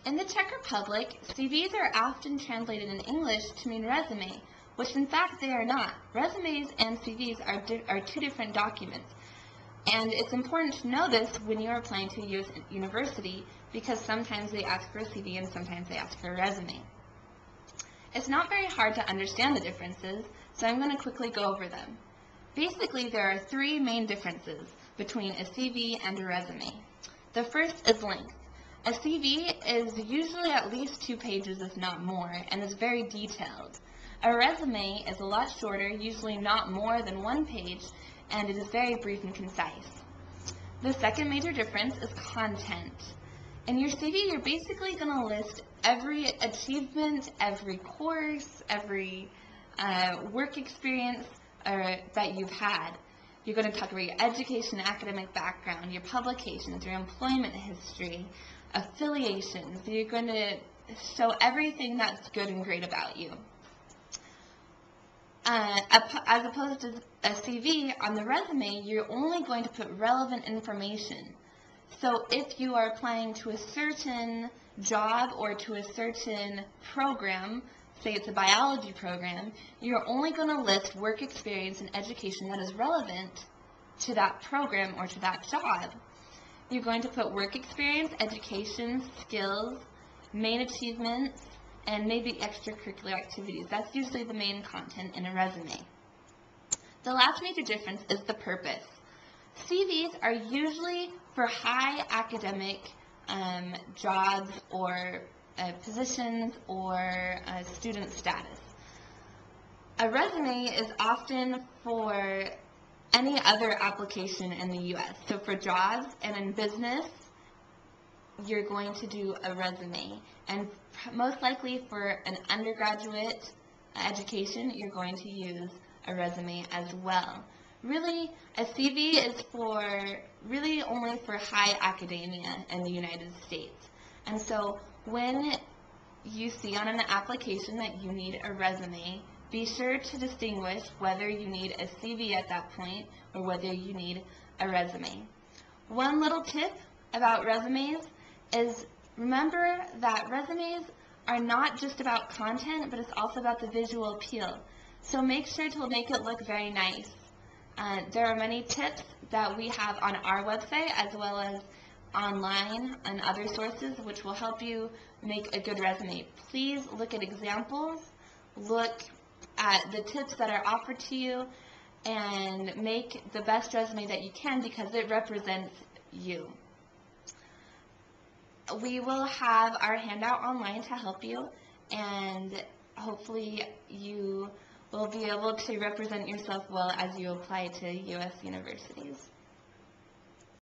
In the Czech Republic, CVs are often translated in English to mean resume, which in fact they are not. Resumes and CVs are two different documents. And it's important to know this when you're applying to a U.S. university, because sometimes they ask for a CV and sometimes they ask for a resume. It's not very hard to understand the differences, so I'm going to quickly go over them. Basically, there are three main differences between a CV and a resume. The first is length. A CV is usually at least 2 pages, if not more, and is very detailed. A resume is a lot shorter, usually not more than 1 page, and it is very brief and concise. The second major difference is content. In your CV, you're basically going to list every achievement, every course, every work experience that you've had. You're going to talk about your education, academic background, your publications, your employment history, affiliations. You're going to show everything that's good and great about you. As opposed to a CV, on the resume, you're only going to put relevant information. So if you are applying to a certain job or to a certain program, say it's a biology program, you're only going to list work experience and education that is relevant to that program or to that job. You're going to put work experience, education, skills, main achievements, and maybe extracurricular activities. That's usually the main content in a resume. The last major difference is the purpose. CVs are usually for high academic jobs or positions or student status. A resume is often for any other application in the U.S. So for jobs and in business, you're going to do a resume. And most likely for an undergraduate education, you're going to use a resume as well. Really, a CV is really only for high academia in the United States. And so when you see on an application that you need a resume, be sure to distinguish whether you need a CV at that point or whether you need a resume. One little tip about resumes is remember that resumes are not just about content, but it's also about the visual appeal. So make sure to make it look very nice. There are many tips that we have on our website as well as online and other sources which will help you make a good resume. Please look at examples, look at the tips that are offered to you, and make the best resume that you can because it represents you. We will have our handout online to help you, and hopefully you will be able to represent yourself well as you apply to U.S. universities.